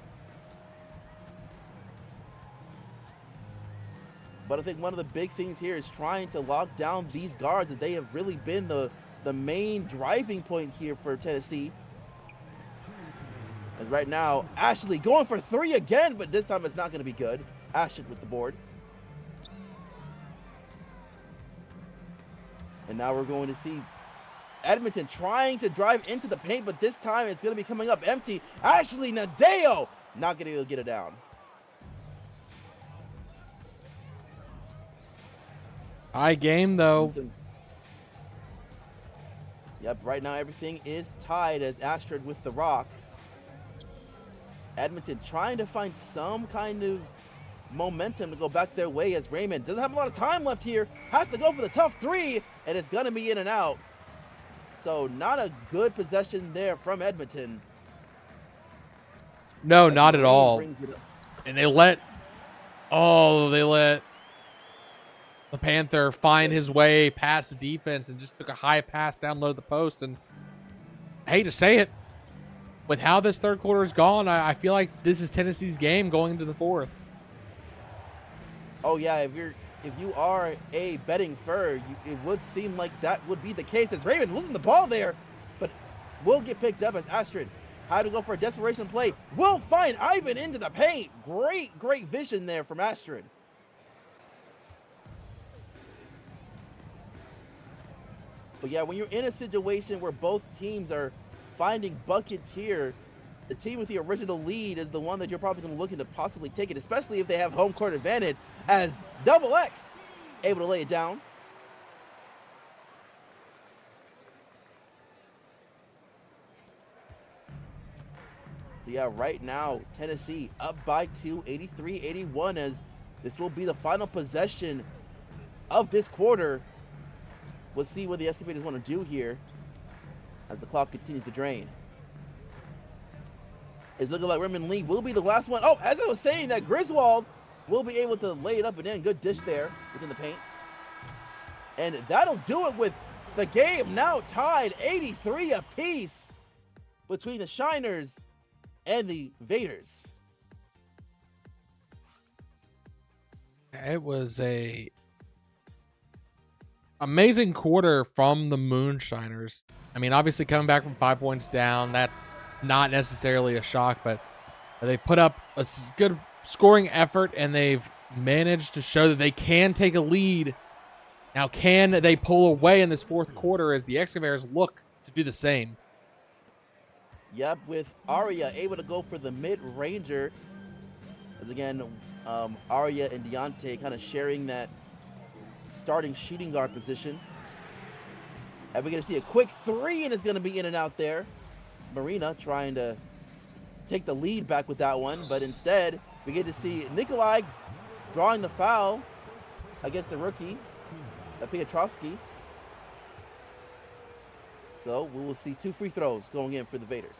But I think one of the big things here is trying to lock down these guards, as they have really been the main driving point here for Tennessee. As right now, Ashley going for 3 again, but this time it's not going to be good. Ashley with the board. And now we're going to see Edmonton trying to drive into the paint, but this time it's going to be coming up empty. Ashley Nadeo not going to be able to get it down. High game, though. Yep, right now everything is tied as Astrid with the rock. Edmonton trying to find some kind of momentum to go back their way, as Raymond doesn't have a lot of time left here. Has to go for the tough 3, and it's going to be in and out. So not a good possession there from Edmonton. No, not at all. And they let the Panther find his way past the defense and just took a high pass down low to the post. And I hate to say it, with how this third quarter's gone, I feel like this is Tennessee's game going into the fourth. Oh yeah, if you are a betting fur, it would seem like that would be the case as Raymond losing the ball there, but will get picked up as Astrid had to go for a desperation play. Will find Ivan into the paint. Great vision there from Astrid. But yeah, when you're in a situation where both teams are finding buckets here, the team with the original lead is the one that you're probably going to look to possibly take it, especially if they have home court advantage, as Double X able to lay it down. But yeah, right now, Tennessee up by 2, 83-81, as this will be the final possession of this quarter. We'll see what the Excavators want to do here as the clock continues to drain. It's looking like Raymond Lee will be the last one. Oh, as I was saying, that Griswold will be able to lay it up and in. Good dish there within the paint. And that'll do it with the game now tied 83 apiece between the Shiners and the Vaders. It was a amazing quarter from the Moonshiners. I mean, obviously coming back from 5 points down, that's not necessarily a shock, but they put up a good scoring effort and they've managed to show that they can take a lead. Now, can they pull away in this fourth quarter as the Excavators look to do the same? Yep, with Aria able to go for the mid-ranger. As again, Aria and Deontay kind of sharing that starting shooting guard position. And we're going to see a quick three, and it's going to be in and out there. Marina trying to take the lead back with that one, but instead we get to see Nikolai drawing the foul against the rookie, Piotrowski. So we will see 2 free throws going in for the Vaders.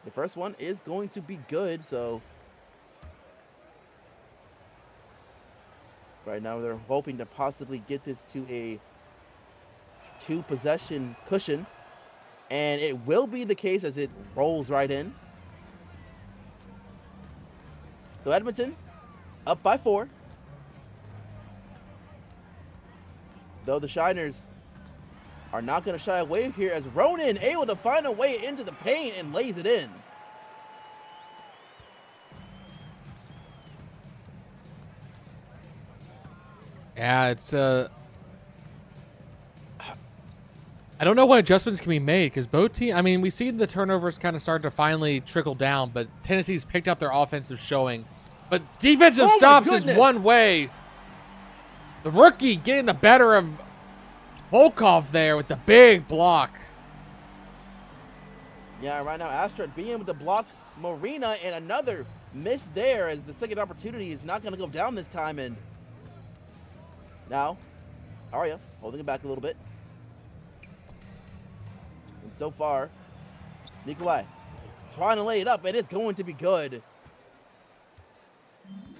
The first one is going to be good, so right now they're hoping to possibly get this to a 2-possession cushion, and it will be the case as it rolls right in. So Edmonton up by 4. Though the Shiners are not going to shy away here as Ronan able to find a way into the paint and lays it in. Yeah, it's I don't know what adjustments can be made because both teams, I mean, we see the turnovers kind of start to finally trickle down, but Tennessee's picked up their offensive showing. But defensive stops is one way. The rookie getting the better of Volkov there with the big block. Yeah, right now Astrid being able to block Marina, and another miss there as the second opportunity is not going to go down this time. And now Aria holding it back a little bit. And so far, Nikolai trying to lay it up, and it's going to be good.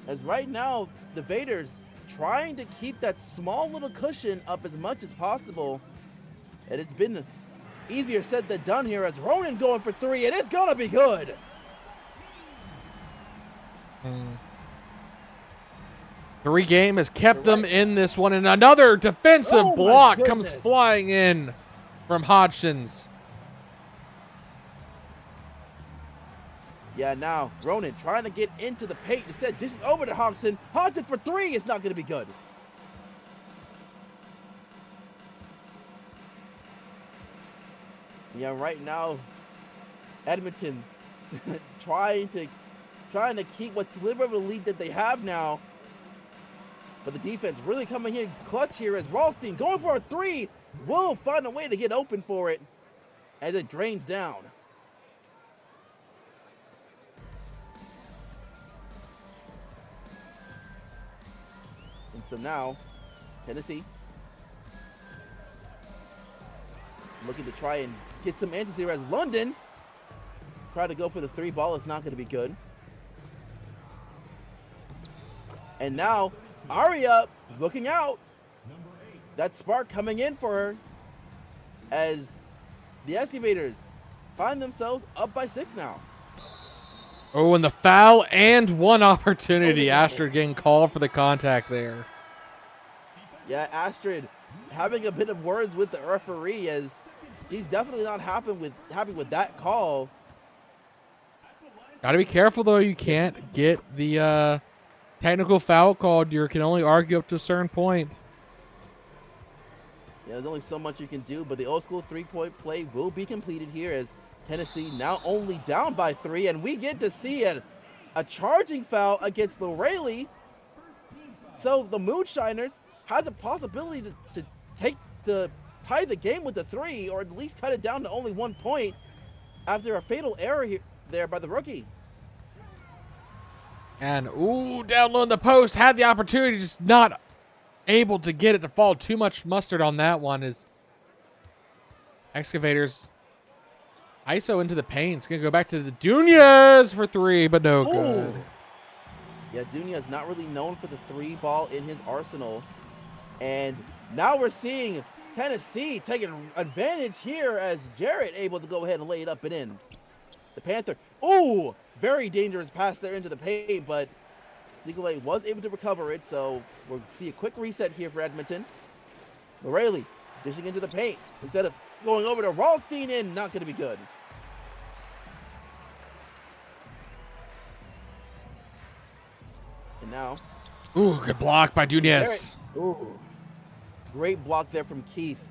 As right now, the Vaders trying to keep that small little cushion up as much as possible. And it's been easier said than done here as Ronan going for 3, and it's going to be good. The regame has kept them in this one, and another defensive block comes flying in from Hodgson's. Yeah, now Ronan trying to get into the paint. Instead, this is over to Hodgson. Hodgson for 3. It's not going to be good. Yeah, right now, Edmonton trying to keep what sliver of a lead that they have now. But the defense really coming in clutch here as Ralston going for a 3 will find a way to get open for it as it drains down. And so now, Tennessee looking to try and get some answers here as London try to go for the 3 ball. It's not going to be good. And now Aria looking out. that spark coming in for her as the Excavators find themselves up by 6 now. Oh, and the foul and one opportunity. Oh. Astrid getting called for the contact there. Yeah, Astrid having a bit of words with the referee as she's definitely not happy with that call. Gotta be careful though. You can't get the technical foul called. You can only argue up to a certain point. Yeah, there's only so much you can do, but the old school 3-point play will be completed here as Tennessee now only down by 3, and we get to see a charging foul against Lorelei. So the Moonshiners has a possibility to tie the game with a 3, or at least cut it down to only 1 point after a fatal error here there by the rookie. And ooh, down low in the post, had the opportunity, just not able to get it to fall. Too much mustard on that one. Is Excavators ISO into the paint. It's gonna go back to the Dunas for 3, but no good. Yeah, Dunya is not really known for the 3 ball in his arsenal. And now we're seeing Tennessee taking advantage here as Jarrett able to go ahead and lay it up and in. The Panther, ooh, very dangerous pass there into the paint, but Nicolay was able to recover it, so we'll see a quick reset here for Edmonton. Lorelei dishing into the paint instead of going over to Ralstein, and not going to be good. And now, ooh, good block by Dunas. Ooh, great block there from Keith.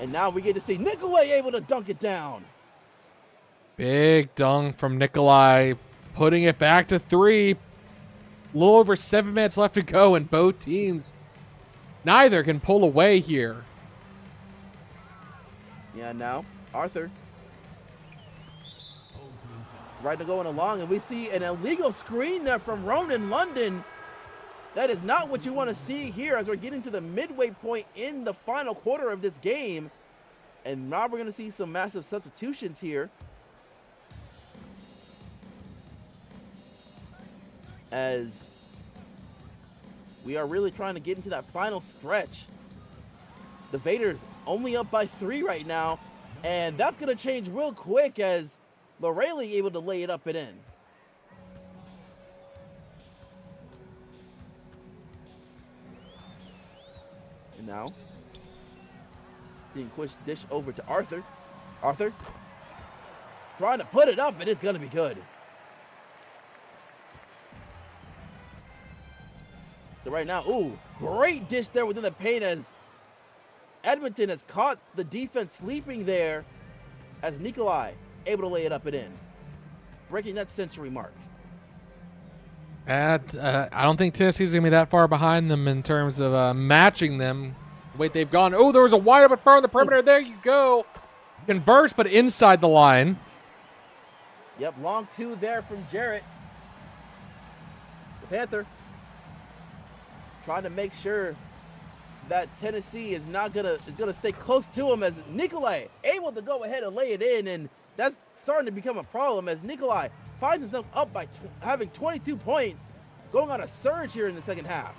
And now we get to see Nicolay able to dunk it down. Big dunk from Nikolai, putting it back to 3. A little over 7 minutes left to go, and both teams, neither can pull away here. Yeah, now Arthur right to going along, and we see an illegal screen there from Ronan London. That is not what you want to see here as we're getting to the midway point in the final quarter of this game. And now we're going to see some massive substitutions here, as we are really trying to get into that final stretch. The Vaders only up by 3 right now, and that's going to change real quick as Lorelei able to lay it up and in. And now, being pushed dish over to Arthur. Arthur trying to put it up, and it's going to be good. So right now, ooh, great dish there within the paint as Edmonton has caught the defense sleeping there as Nikolai able to lay it up and in, breaking that century mark. I don't think Tennessee's going to be that far behind them in terms of matching them. Wait, they've gone. Oh, there was a wide open far on the perimeter. There you go. Converts, but inside the line. Yep, long 2 there from Jarrett. The Panther trying to make sure that Tennessee is gonna stay close to him as Nikolai able to go ahead and lay it in, and that's starting to become a problem as Nikolai finds himself up by having 22 points, going on a surge here in the second half.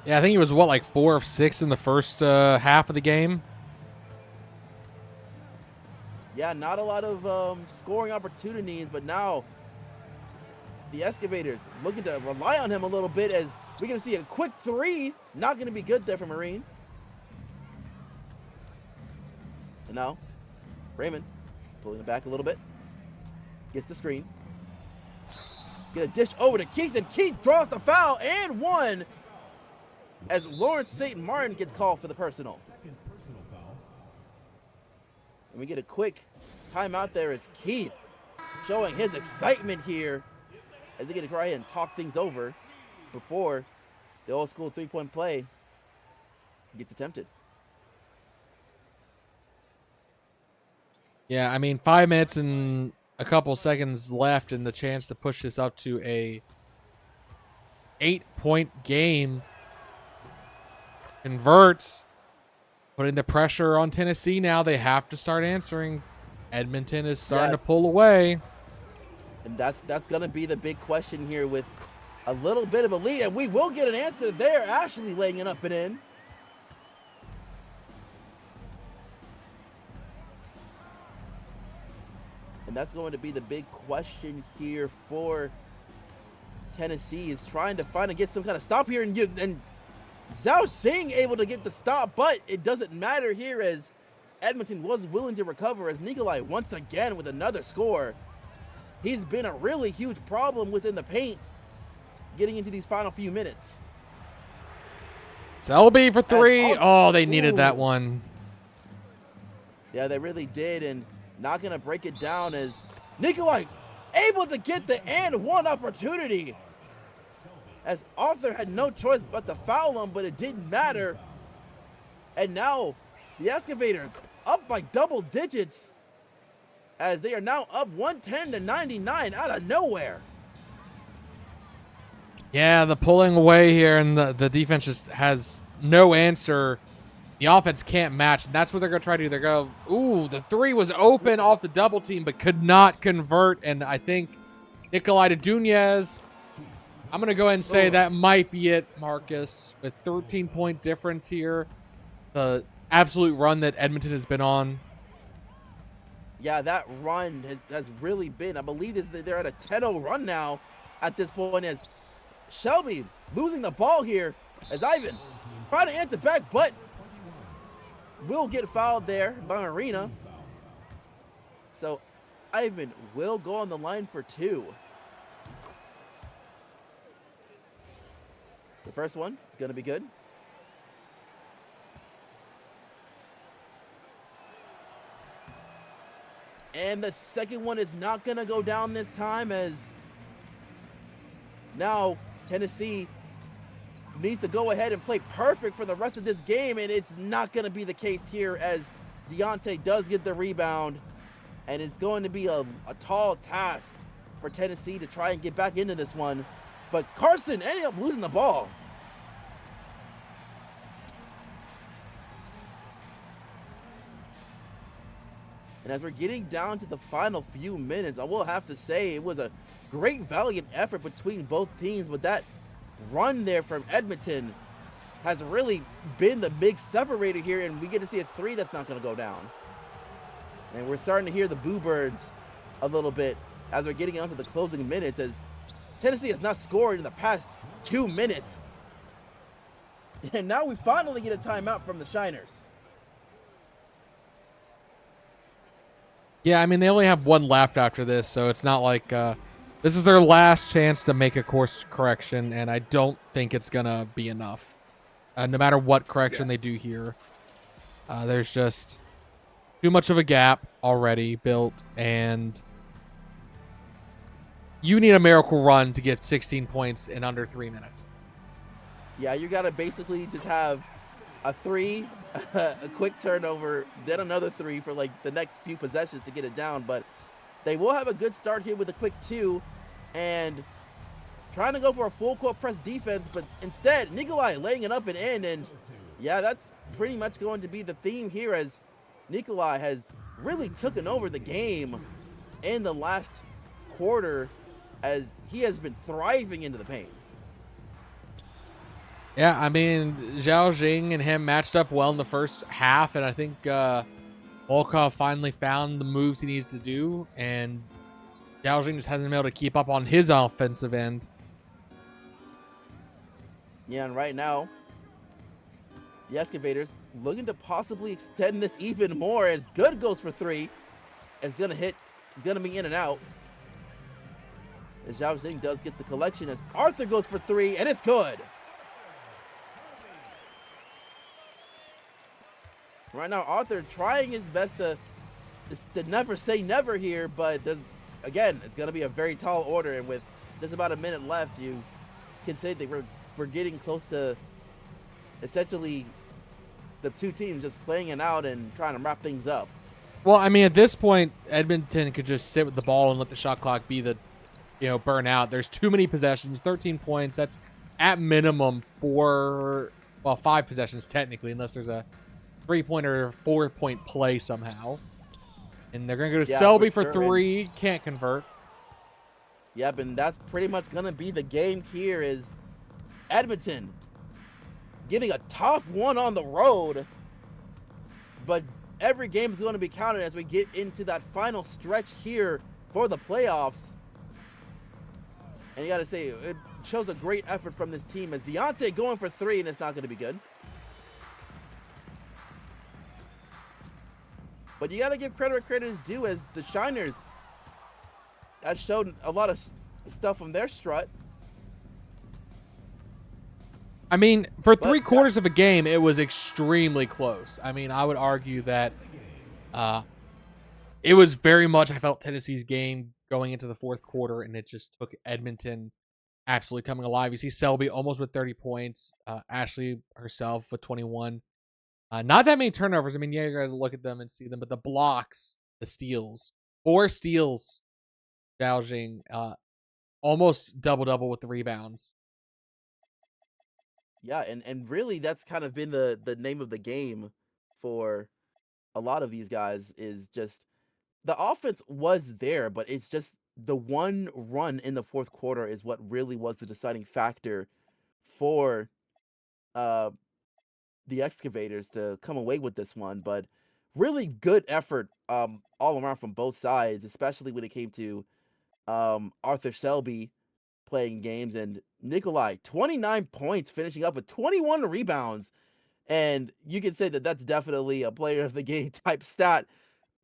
Yeah, I think he was, like 4 of 6 in the first half of the game? Yeah, not a lot of scoring opportunities, but now the Excavators looking to rely on him a little bit as we're going to see a quick 3. Not going to be good there for Marine. And now, Raymond pulling it back a little bit. Gets the screen. Get a dish over to Keith, and Keith draws the foul and 1 as Lawrence St. Martin gets called for the personal. And we get a quick timeout there as Keith showing his excitement here as they get to try and talk things over before the old school 3-point play gets attempted. Yeah, I mean, 5 minutes and a couple seconds left and the chance to push this up to a 8-point game. Converts, putting the pressure on Tennessee now. They have to start answering. Edmonton is starting to pull away. And that's going to be the big question here with a little bit of a lead. And we will get an answer there. Ashley laying it up and in. And that's going to be the big question here for Tennessee, is trying to find and get some kind of stop here. And Zhao Xing able to get the stop, but it doesn't matter here as Edmonton was willing to recover as Nikolai once again with another score. He's been a really huge problem within the paint getting into these final few minutes. Selby for three. Oh, they needed that one. Yeah, they really did, and not going to break it down as Nikolai able to get the and one opportunity. As Arthur had no choice but to foul him, but it didn't matter. And now the Excavators up by double digits as they are now up 110-99 out of nowhere. Yeah, the pulling away here, and the defense just has no answer. The offense can't match, and that's what they're going to try to do. They're going to, ooh, the three was open off the double team, but could not convert. And I think Nikolai to Dunez, I'm going to go ahead and say that might be it, Marcus. With 13-point difference here, the absolute run that Edmonton has been on. Yeah, that run has really been, I believe they're at a 10-0 run now at this point, as Shelby losing the ball here as Ivan trying to answer back, but will get fouled there by Marina. So Ivan will go on the line for two. The first one gonna be good. And the second one is not gonna go down this time, as now Tennessee needs to go ahead and play perfect for the rest of this game, and it's not going to be the case here as Deontay does get the rebound, and it's going to be a tall task for Tennessee to try and get back into this one. But Carson ended up losing the ball. And as we're getting down to the final few minutes, I will have to say it was a great valiant effort between both teams, but that run there from Edmonton has really been the big separator here, and we get to see a three that's not going to go down. And we're starting to hear the boo birds a little bit as we're getting onto the closing minutes, as Tennessee has not scored in the past 2 minutes. And now we finally get a timeout from the Shiners. Yeah, I mean, they only have one left after this, so it's not like this is their last chance to make a course correction, and I don't think it's going to be enough. No matter what correction they do here, there's just too much of a gap already built, and you need a miracle run to get 16 points in under 3 minutes. Yeah, you got to basically just have a three, a quick turnover, then another three for like the next few possessions to get it down. But they will have a good start here with a quick two and trying to go for a full court press defense, but instead Nikolai laying it up and in. And yeah, that's pretty much going to be the theme here, as Nikolai has really taken over the game in the last quarter as he has been thriving into the paint. Yeah, I mean, Zhao Xing and him matched up well in the first half, and I think Volkov finally found the moves he needs to do, and Zhao Xing just hasn't been able to keep up on his offensive end. Yeah, and right now, the Excavators looking to possibly extend this even more, as Good goes for three. It's going to hit, it's going to be in and out. As Zhao Xing does get the collection, as Arthur goes for three, and it's good. Right now, Arthur trying his best to never say never here, but again, it's going to be a very tall order, and with just about a minute left, you can say that we're getting close to essentially the two teams just playing it out and trying to wrap things up. Well, I mean, at this point, Edmonton could just sit with the ball and let the shot clock be the, burn out. There's too many possessions, 13 points. That's at minimum 5 possessions technically, unless there's a 3-point or 4-point play somehow. And they're going to go to Selby for three. Can't convert. Yep, and that's pretty much going to be the game here, is Edmonton getting a tough one on the road. But every game is going to be counted as we get into that final stretch here for the playoffs. And you got to say, it shows a great effort from this team as Deontay going for 3, and it's not going to be good. But you got to give credit where credit is due, as the Shiners has shown a lot of stuff from their strut. I mean, for But 3/4 of a game, it was extremely close. I mean, I would argue that it was very much, I felt, Tennessee's game going into the fourth quarter, and it just took Edmonton absolutely coming alive. You see Selby almost with 30 points, Ashley herself with 21. Not that many turnovers. I mean, yeah, you're going to look at them and see them, but the blocks, the steals, 4 steals, gouging, almost double-double with the rebounds. yeah, and really that's kind of been the name of the game for a lot of these guys, is just the offense was there, but it's just the one run in the fourth quarter is what really was the deciding factor for uh the Excavators to come away with this one. But really good effort all around from both sides, especially when it came to Arthur Selby playing games, and Nikolai 29 points, finishing up with 21 rebounds. And you can say that that's definitely a player of the game type stat.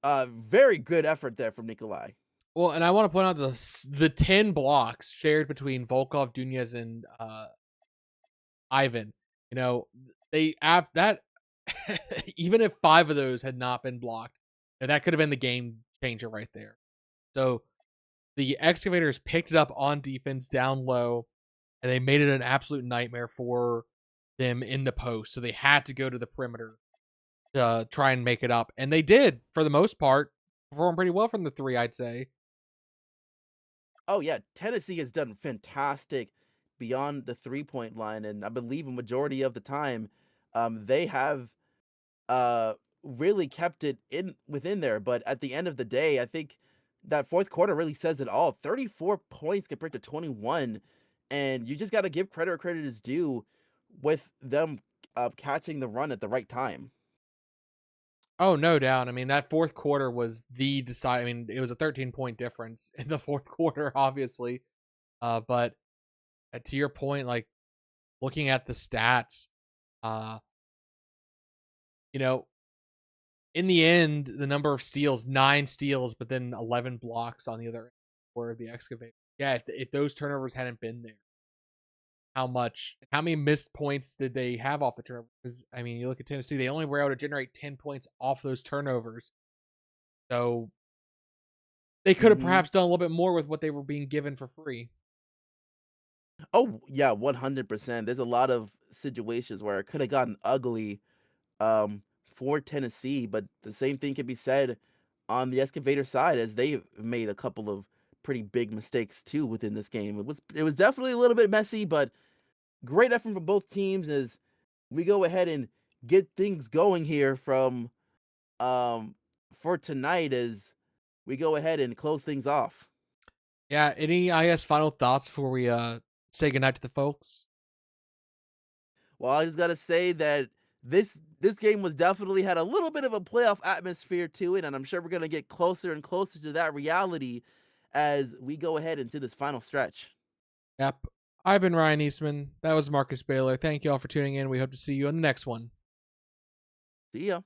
Very good effort there from Nikolai. Well, and I want to point out the 10 blocks shared between Volkov, Dunez, and Ivan. You know, they that even if 5 of those had not been blocked, that could have been the game changer right there. So the Excavators picked it up on defense down low, and they made it an absolute nightmare for them in the post. So they had to go to the perimeter to try and make it up, and they did for the most part. Performed pretty well from the 3, I'd say. Oh yeah, Tennessee has done fantastic beyond the 3-point line, and I believe a majority of the time, they have uh really kept it in within there. But at the end of the day, I think that fourth quarter really says it all. 34 points compared to 21, and you just got to give credit where credit is due with them catching the run at the right time. Oh, no doubt. I mean, that fourth quarter was the decide. I mean, it was a 13-point difference in the fourth quarter, obviously. But to your point, like looking at the stats, uh, you know, in the end, the number of steals, 9 steals, but then 11 blocks on the other end for the Excavator. Yeah, if those turnovers hadn't been there, how many missed points did they have off the turnover? Because I mean, you look at Tennessee, they only were able to generate 10 points off those turnovers. So they could have Hmm. perhaps done a little bit more with what they were being given for free. Oh yeah, 100%. There's a lot of situations where it could have gotten ugly for Tennessee, but the same thing can be said on the Excavator side, as they made a couple of pretty big mistakes too within this game. It was definitely a little bit messy, but great effort from both teams as we go ahead and get things going here from um for tonight, as we go ahead and close things off. Yeah, any I guess final thoughts before we say goodnight to the folks? Well, I just gotta say that this game was definitely had a little bit of a playoff atmosphere to it, and I'm sure we're gonna get closer and closer to that reality as we go ahead into this final stretch. Yep. I've been Ryan Eastman. That was Marcus Baylor. Thank you all for tuning in. We hope to see you on the next one. See ya.